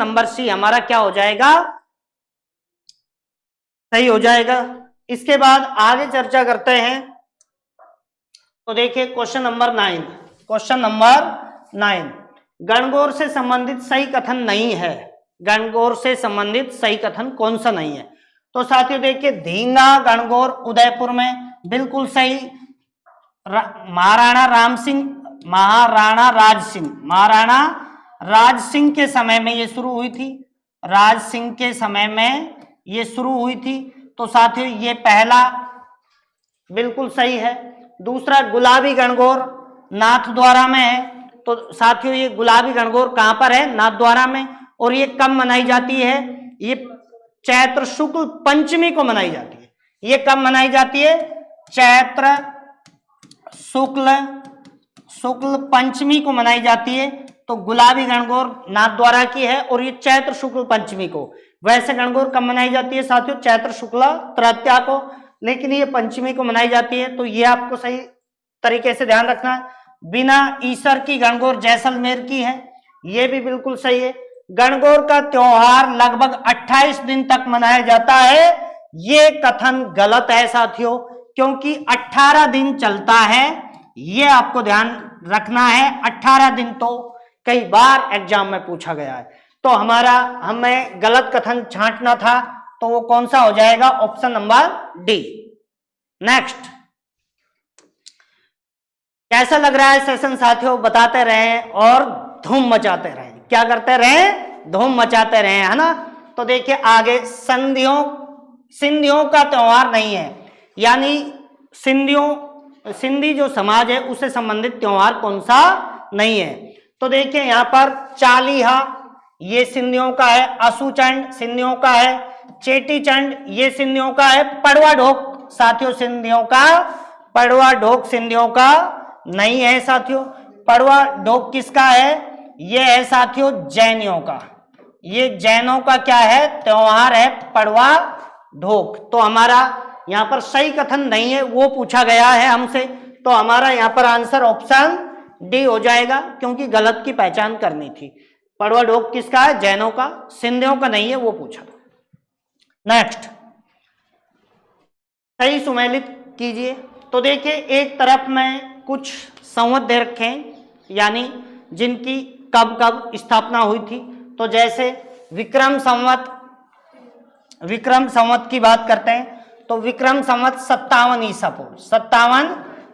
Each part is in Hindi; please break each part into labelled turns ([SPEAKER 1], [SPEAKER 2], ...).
[SPEAKER 1] नंबर सी हमारा क्या हो जाएगा, सही हो जाएगा। इसके बाद आगे चर्चा करते हैं। तो देखिए question number 9, question number 9, Gangaur से संबंधित सही कथन नहीं है। गणगौर से संबंधित सही कथन कौन सा नहीं है? तो साथियों देखिए धींगा गणगौर उदयपुर में, बिल्कुल सही। महाराणा राज सिंह, महाराणा राज सिंह के समय में ये शुरू हुई थी, राज सिंह के समय में ये शुरू हुई थी। तो साथियों ये पहला बिल्कुल सही है। दूसरा गुलाबी गणगौर नाथद्वारा में है। तो साथियों ये गुलाबी गणगौर कहां पर है? नाथद्वारा में। और ये कब मनाई जाती है? ये चैत्र शुक्ल पंचमी को मनाई जाती है। ये कब मनाई जाती है? चैत्र शुक्ल पंचमी को मनाई जाती है। तो गुलाबी गणगौर नाथद्वारा की है और ये चैत्र शुक्ल पंचमी को। वैसे गणगौर कब मनाई जाती है साथियों? चैत्र शुक्ल तृतीया को, लेकिन ये पंचमी को मनाई जाती है। तो ये आपको सही तरीके से ध्यान रखना है। बिना ईसर की गणगौर जैसलमेर की है, ये भी बिल्कुल सही है। गणगौर का त्योहार लगभग 28 दिन तक मनाया जाता है, ये कथन गलत है साथियों, क्योंकि 18 दिन चलता है। ये आपको ध्यान रखना है। 18 दिन तो कई बार एग्जाम में पूछा गया है। तो हमें गलत कथन छांटना था, तो वो कौन सा हो जाएगा? Option number D. नेक्स्ट, कैसा लग रहा है सेशन साथियों? बताते रहें और धूम मचाते रहें। क्या करते रहें? धूम मचाते रहें, है ना। तो देखिए आगे सिंधियों का त्योहार नहीं है, यानी सिंधी जो समाज है उससे संबंधित त्योहार कौन सा नहीं है? तो देखिए यहां पर चालीहा ये सिंधियों का है, असुचंड सिंधियों का है, चेटीचंड ये सिंधियों का है, पड़वा ढोक साथियों सिंधियों का, पड़वा ढोक सिंधियों का नहीं है साथियों। पड़वा ढोक किसका है? ये है साथियों जैनियों का। ये जैनों का क्या है? त्योहार है पड़वा ढोक। तो हमारा यहां पर सही कथन नहीं है, वो पूछा गया है हमसे। तो हमारा यहां पर आंसर ऑप्शन डी हो जाएगा, क्योंकि गलत की पहचान करनी थी। पड़वा ढोक किसका है? जैनों का, सिंधियों का नहीं है, वो पूछा। नेक्स्ट, सही सुमेलित कीजिए। तो देखिए एक तरफ में कुछ संवत दे रखे हैं, यानी जिनकी कब कब स्थापना हुई थी। तो जैसे विक्रम संवत की बात करते हैं, तो विक्रम संवत 57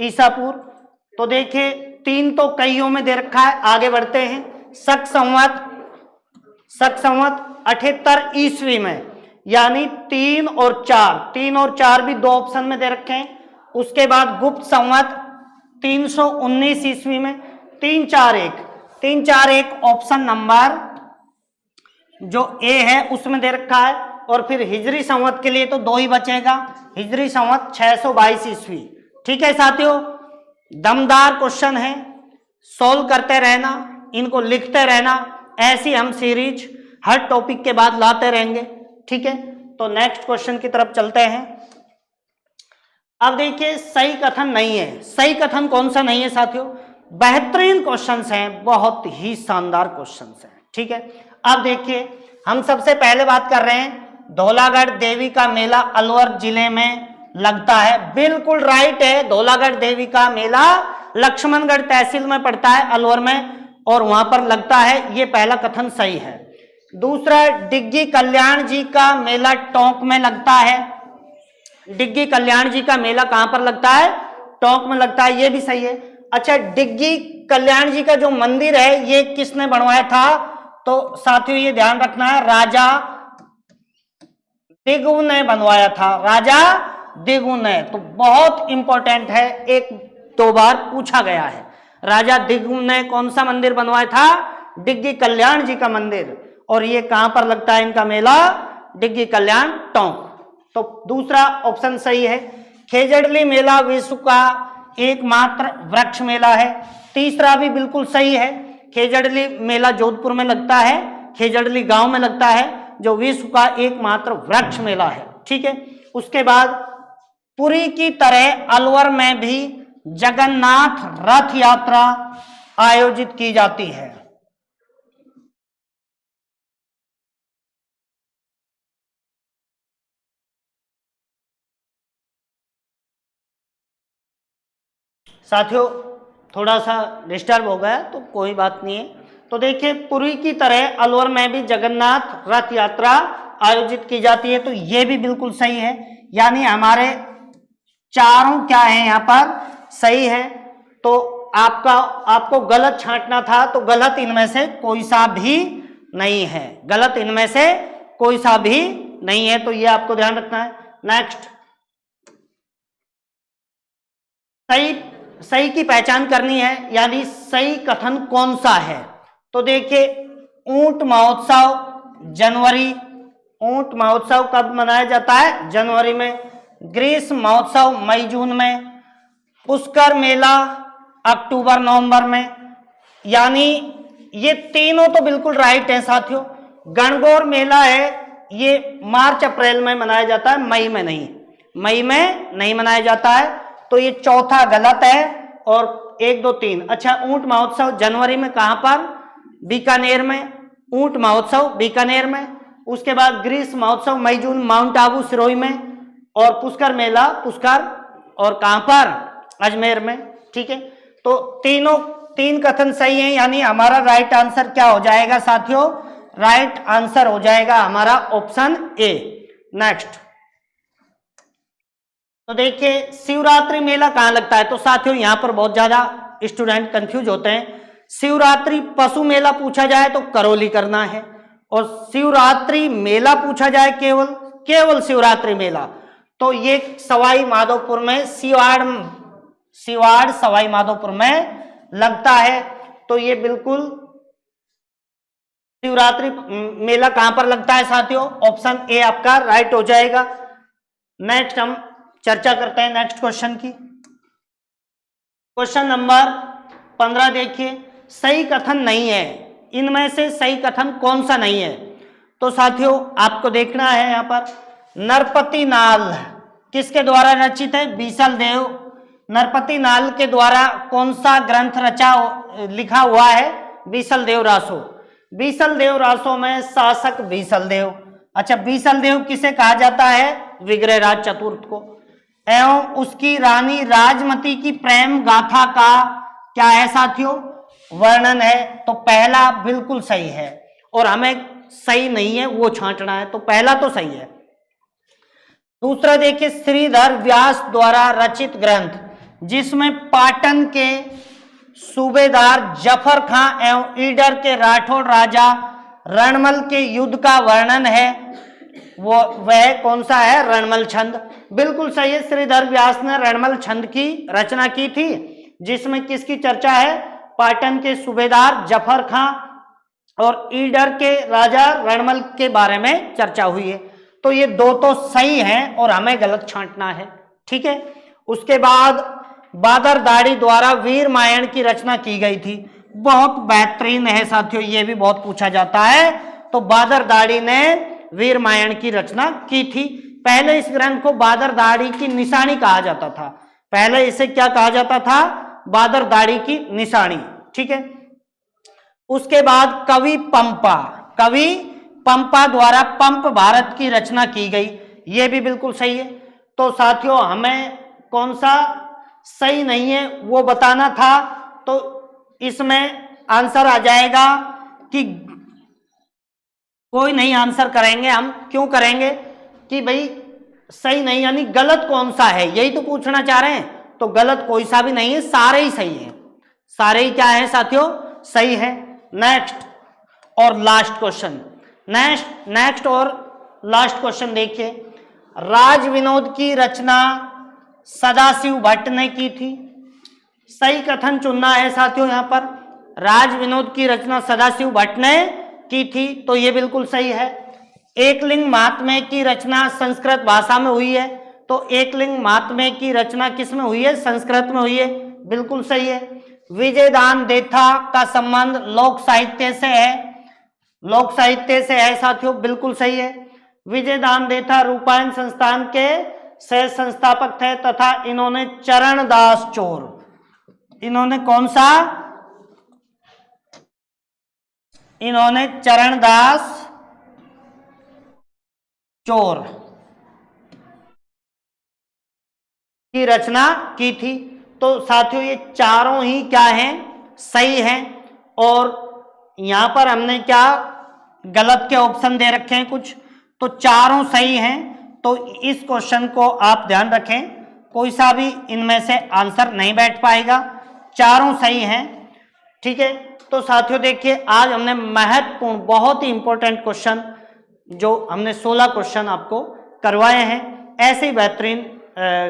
[SPEAKER 1] ईसा पूर्व। तो देखिए 3 तो कईयों में दे रखा है। आगे बढ़ते हैं। शक संवत 78 ईस्वी में, यानी 3 और 4 भी 2 ऑप्शन में दे रखे हैं। उसके बाद गुप्त संवत 319 ईस्वी में, 341 ऑप्शन नंबर जो ए है उसमें दे रखा है। और फिर हिजरी संवत के लिए तो 2 ही बचेगा, हिजरी संवत 622 ईस्वी। ठीक है साथियों, दमदार क्वेश्चन है, सॉल्व करते रहना, इनको लिखते रहना। ऐसी हम सीरीज हर टॉपिक के बाद लाते रहेंगे। ठीक है, तो नेक्स्ट क्वेश्चन की तरफ चलते हैं। अब देखिए सही कथन नहीं है। सही कथन कौन सा नहीं है साथियों? बेहतरीन क्वेश्चंस हैं, बहुत ही शानदार क्वेश्चंस हैं। ठीक है, अब देखिए हम सबसे पहले बात कर रहे हैं धौलागढ़ देवी का मेला अलवर जिले में लगता है। बिल्कुल राइट है, धौलागढ़ देवी का मेला लक्ष्मणगढ़ तहसील में पड़ता है, अलवर में, और वहां पर लगता है। ये पहला कथन सही है। दूसरा, डिग्गी कल्याण जी का मेला टोंक में लगता है। डिग्गी कल्याण जी का मेला कहां पर लगता है? टोंक में लगता है, ये भी सही है। अच्छा, डिग्गी कल्याण जी का जो मंदिर है ये किसने बनवाया था? तो साथियों ये ध्यान रखना है, राजा दिगु ने बनवाया था, राजा दिगु ने। तो बहुत इंपॉर्टेंट है, 1-2 बार पूछा गया है। राजा दिगु ने कौन सा मंदिर बनवाया था? डिग्गी कल्याण जी का मंदिर। और ये कहां पर लगता है इनका मेला? डिग्गी कल्याण टोंक। तो दूसरा ऑप्शन सही है। खेजड़ली मेला विश्व का एकमात्र वृक्ष मेला है। तीसरा भी बिल्कुल सही है। खेजड़ली मेला जोधपुर में लगता है, खेजड़ली गांव में लगता है, जो विश्व का एकमात्र वृक्ष मेला है। ठीक है, उसके बाद पुरी की तरह अलवर में भी जगन्नाथ रथ यात्रा आयोजित की जाती है। साथियों थोड़ा सा डिस्टर्ब हो गया तो कोई बात नहीं है। तो देखिए पुरी की तरह अलवर में भी जगन्नाथ रथ यात्रा आयोजित की जाती है, तो ये भी बिल्कुल सही है, यानी हमारे चारों क्या है यहाँ पर सही है। तो आपको गलत छांटना था, तो गलत इनमें से कोई सा भी नहीं है, गलत इनमें से कोई सा भी नहीं है, तो ये आपको ध्यान रखना है। नेक्स्ट, सही की पहचान करनी है, यानी सही कथन कौन सा है। तो देखिए ऊंट महोत्सव जनवरी, ऊंट महोत्सव कब मनाया जाता है? जनवरी में। ग्रीष्म महोत्सव मई जून में। पुष्कर मेला अक्टूबर नवंबर में, यानी ये तीनों तो बिल्कुल राइट है साथियों। गणगौर मेला है ये मार्च अप्रैल में मनाया जाता है, मई में नहीं, मई में नहीं मनाया जाता है, तो ये चौथा गलत है। और 1 2 3, अच्छा ऊंट महोत्सव जनवरी में कहां पर? बीकानेर में, ऊंट महोत्सव बीकानेर में। उसके बाद ग्रीष्म महोत्सव मई जून माउंट आबू सिरोही में, और पुष्कर मेला पुष्कर और कहां पर? अजमेर में। ठीक है, तो तीन कथन सही है, यानी हमारा राइट आंसर क्या हो जाएगा साथियों? राइट आंसर हो जाएगा हमारा ऑप्शन ए। नेक्स्ट, तो देखिए शिवरात्रि मेला कहां लगता है? तो साथियों यहां पर बहुत ज्यादा स्टूडेंट कंफ्यूज होते हैं। शिवरात्रि पशु मेला पूछा जाए तो करौली करना है, और शिवरात्रि मेला पूछा जाए केवल शिवरात्रि मेला, तो ये सवाई माधोपुर में सिवाड़ सवाई माधोपुर में लगता है। तो ये बिल्कुल शिवरात्रि मेला कहां पर लगता है साथियों? ऑप्शन ए आपका राइट हो जाएगा। नेक्स्ट हम चर्चा करते हैं नेक्स्ट क्वेश्चन की। क्वेश्चन नंबर 15 देखिए, सही कथन नहीं है, इनमें से सही कथन कौन सा नहीं है? तो साथियों आपको देखना है यहां पर, नरपति नाल किसके द्वारा रचित है? बीसल देव। नरपति नाल के द्वारा कौन सा ग्रंथ लिखा हुआ है? बीसल देव रासो। बीसल देव रासो में शासक बीसल देव। अच्छा, बीसल देव किसे कहा जाता है? विग्रहराज चतुर्थ को। एवं उसकी रानी राजमती की प्रेम गाथा का क्या है साथियों? वर्णन है। तो पहला बिल्कुल सही है, और हमें सही नहीं है वो छांटना है, तो पहला तो सही है। दूसरा देखिए, श्रीधर व्यास द्वारा रचित ग्रंथ जिसमें पाटन के सूबेदार जफर खां एवं ईडर के राठौड़ राजा रणमल के युद्ध का वर्णन है, वह कौन सा है? रणमल छंद। बिल्कुल सही है, श्रीधर व्यास ने रणमल छंद की रचना की थी, जिसमें किसकी चर्चा है? पाटन के सूबेदार जफर खां और ईडर के राजा रणमल के बारे में चर्चा हुई है। तो ये दो तो सही हैं और हमें गलत छांटना है। ठीक है, उसके बाद बादर दाड़ी द्वारा वीर मायण की रचना की गई थी, बहुत बेहतरीन है साथियों, ये भी बहुत पूछा जाता है। तो बादर दाड़ी ने वीर मायण की रचना की थी। पहले इस ग्रंथ को बादर दाड़ी की निशानी कहा जाता था, पहले इसे क्या कहा जाता था? बादर दाड़ी की निशानी। ठीक है, उसके बाद कवि पंपा द्वारा पंप भारत की रचना की गई, यह भी बिल्कुल सही है। तो साथियों हमें कौन सा सही नहीं है वो बताना था, तो इसमें आंसर आ जाएगा कि कोई नहीं आंसर करेंगे हम। क्यों करेंगे? कि भाई सही नहीं, यानी गलत कौन सा है, यही तो पूछना चाह रहे हैं। तो गलत कोई सा भी नहीं है, सारे ही सही है, सारे ही क्या है साथियों? सही है। नेक्स्ट और लास्ट क्वेश्चन, नेक्स्ट और लास्ट क्वेश्चन देखिए, राज विनोद की रचना सदाशिव भट्ट ने की थी। सही कथन चुनना है साथियों यहां पर, राज विनोद की रचना सदाशिव भट्ट ने की थी, तो यह बिल्कुल सही है। एकलिंग महात्म्य की रचना संस्कृत भाषा में हुई है, तो एकलिंग महात्म्य की रचना किस में हुई है? संस्कृत में हुई है, बिल्कुल सही है। विजयदान देथा का संबंध लोक साहित्य से है, लोक साहित्य से है साथियों, बिल्कुल सही है। विजयदान देथा रूपायन संस्थान के सह संस्थापक थे, तथा इन्होंने चरणदास चोर, इन्होंने कौन सा? इन्होंने चरणदास चोर की रचना की थी। तो साथियों ये चारों ही क्या हैं, सही हैं। और यहां पर हमने क्या गलत के ऑप्शन दे रखे हैं कुछ, तो चारों सही हैं। तो इस क्वेश्चन को आप ध्यान रखें, कोई सा भी इनमें से आंसर नहीं बैठ पाएगा, चारों सही हैं। ठीक है, तो साथियों देखिए आज हमने महत्वपूर्ण बहुत ही इंपॉर्टेंट क्वेश्चन जो हमने 16 क्वेश्चन आपको करवाए हैं। ऐसे ही बेहतरीन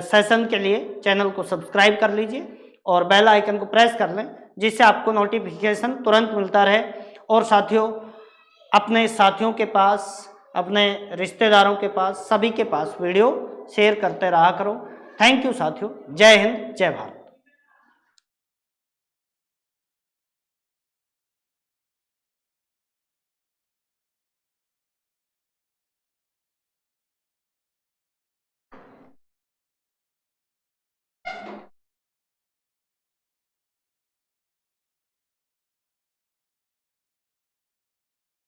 [SPEAKER 1] सेशन के लिए चैनल को सब्सक्राइब कर लीजिए और बेल आइकन को प्रेस कर लें, जिससे आपको नोटिफिकेशन तुरंत मिलता रहे। और साथियों अपने साथियों के पास, अपने रिश्तेदारों के पास, सभी के पास वीडियो शेयर करते रहा करो। थैंक यू साथियों, जय हिंद, जय भारत।